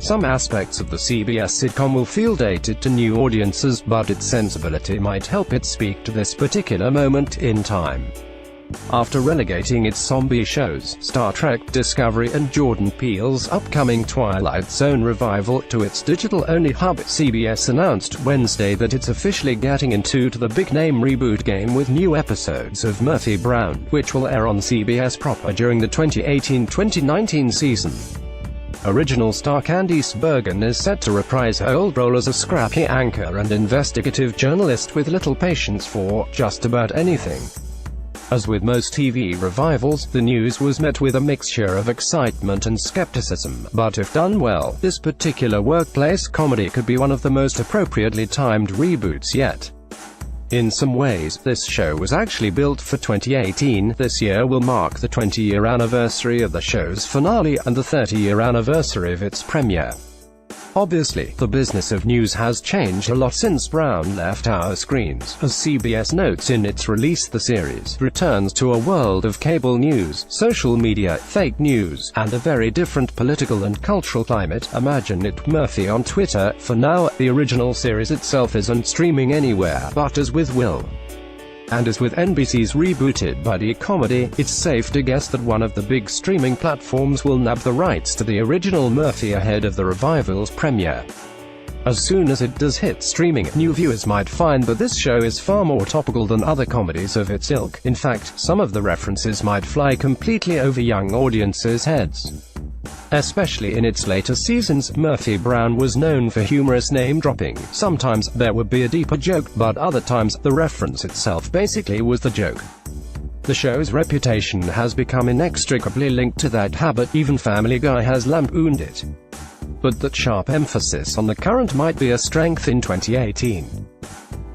Some aspects of the CBS sitcom will feel dated to new audiences, but its sensibility might help it speak to this particular moment in time. After relegating its zombie shows, Star Trek Discovery and Jordan Peele's upcoming Twilight Zone revival, to its digital-only hub, CBS announced Wednesday that it's officially getting into the big-name reboot game with new episodes of Murphy Brown, which will air on CBS proper during the 2018-2019 season. Original star Candice Bergen is set to reprise her old role as a scrappy anchor and investigative journalist with little patience for just about anything. As with most TV revivals, the news was met with a mixture of excitement and skepticism, but if done well, this particular workplace comedy could be one of the most appropriately timed reboots yet. In some ways, this show was actually built for 2018. This year will mark the 20-year anniversary of the show's finale, and the 30-year anniversary of its premiere. Obviously, the business of news has changed a lot since Brown left our screens. As CBS notes in its release, the series returns to a world of cable news, social media, fake news, and a very different political and cultural climate. Imagine it, Murphy on Twitter. For now, the original series itself isn't streaming anywhere, but as with Will, and as with NBC's rebooted buddy comedy, it's safe to guess that one of the big streaming platforms will nab the rights to the original Murphy ahead of the revival's premiere. As soon as it does hit streaming, new viewers might find that this show is far more topical than other comedies of its ilk. In fact, some of the references might fly completely over young audiences' heads. Especially in its later seasons, Murphy Brown was known for humorous name-dropping. Sometimes there would be a deeper joke, but other times, the reference itself basically was the joke. The show's reputation has become inextricably linked to that habit. Even Family Guy has lampooned it. But that sharp emphasis on the current might be a strength in 2018.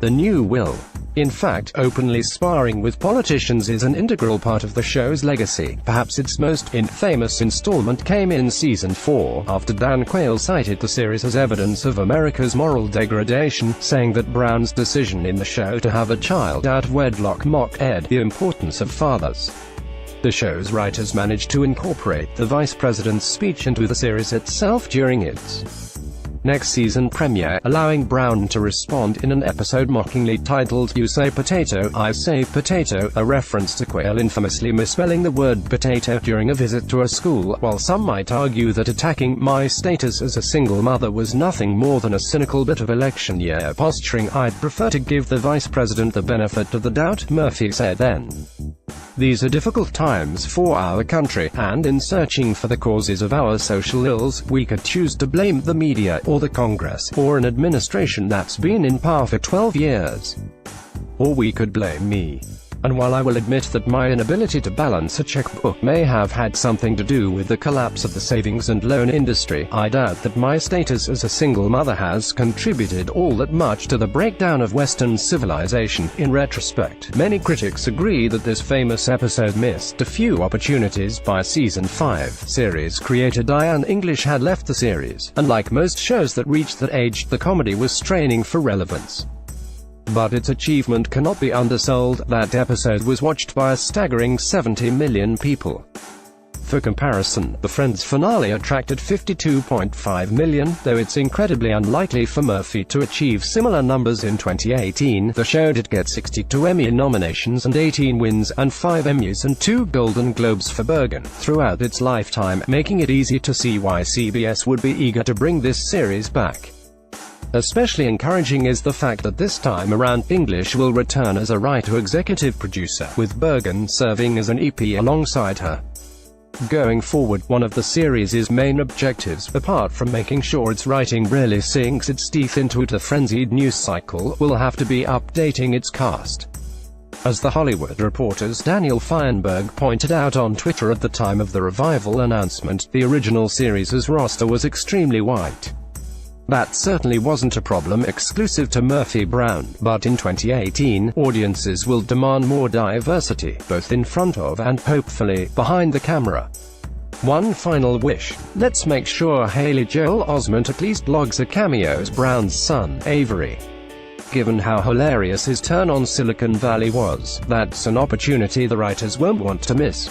The new Will, in fact, openly sparring with politicians, is an integral part of the show's legacy. Perhaps its most famous installment came in Season 4, after Dan Quayle cited the series as evidence of America's moral degradation, saying that Brown's decision in the show to have a child out of wedlock mocked the importance of fathers. The show's writers managed to incorporate the vice president's speech into the series itself during its next season premiere, allowing Brown to respond in an episode mockingly titled "You Say Potato, I Say Potato," a reference to Quayle infamously misspelling the word potato during a visit to a school. While some might argue that attacking my status as a single mother was nothing more than a cynical bit of election year posturing, I'd prefer to give the vice president the benefit of the doubt, Murphy said then. These are difficult times for our country, and in searching for the causes of our social ills, we could choose to blame the media, or the Congress, or an administration that's been in power for 12 years. Or we could blame me. And while I will admit that my inability to balance a checkbook may have had something to do with the collapse of the savings and loan industry, I doubt that my status as a single mother has contributed all that much to the breakdown of Western civilization. In retrospect, many critics agree that this famous episode missed a few opportunities. By Season 5, series creator Diane English had left the series, and like most shows that reached that age, the comedy was straining for relevance. But its achievement cannot be undersold. That episode was watched by a staggering 70 million people. For comparison, the Friends finale attracted 52.5 million, though it's incredibly unlikely for Murphy to achieve similar numbers in 2018. The show did get 62 Emmy nominations and 18 wins, and 5 Emmys and 2 Golden Globes for Bergen throughout its lifetime, making it easy to see why CBS would be eager to bring this series back. Especially encouraging is the fact that this time around, English will return as a writer-executive producer, with Bergen serving as an EP alongside her. Going forward, one of the series' main objectives, apart from making sure its writing really sinks its teeth into the frenzied news cycle, will have to be updating its cast. As The Hollywood Reporter's Daniel Feinberg pointed out on Twitter at the time of the revival announcement, the original series' roster was extremely white. That certainly wasn't a problem exclusive to Murphy Brown, but in 2018, audiences will demand more diversity, both in front of and, hopefully, behind the camera. One final wish: let's make sure Haley Joel Osment at least logs a cameo as Brown's son, Avery. Given how hilarious his turn on Silicon Valley was, that's an opportunity the writers won't want to miss.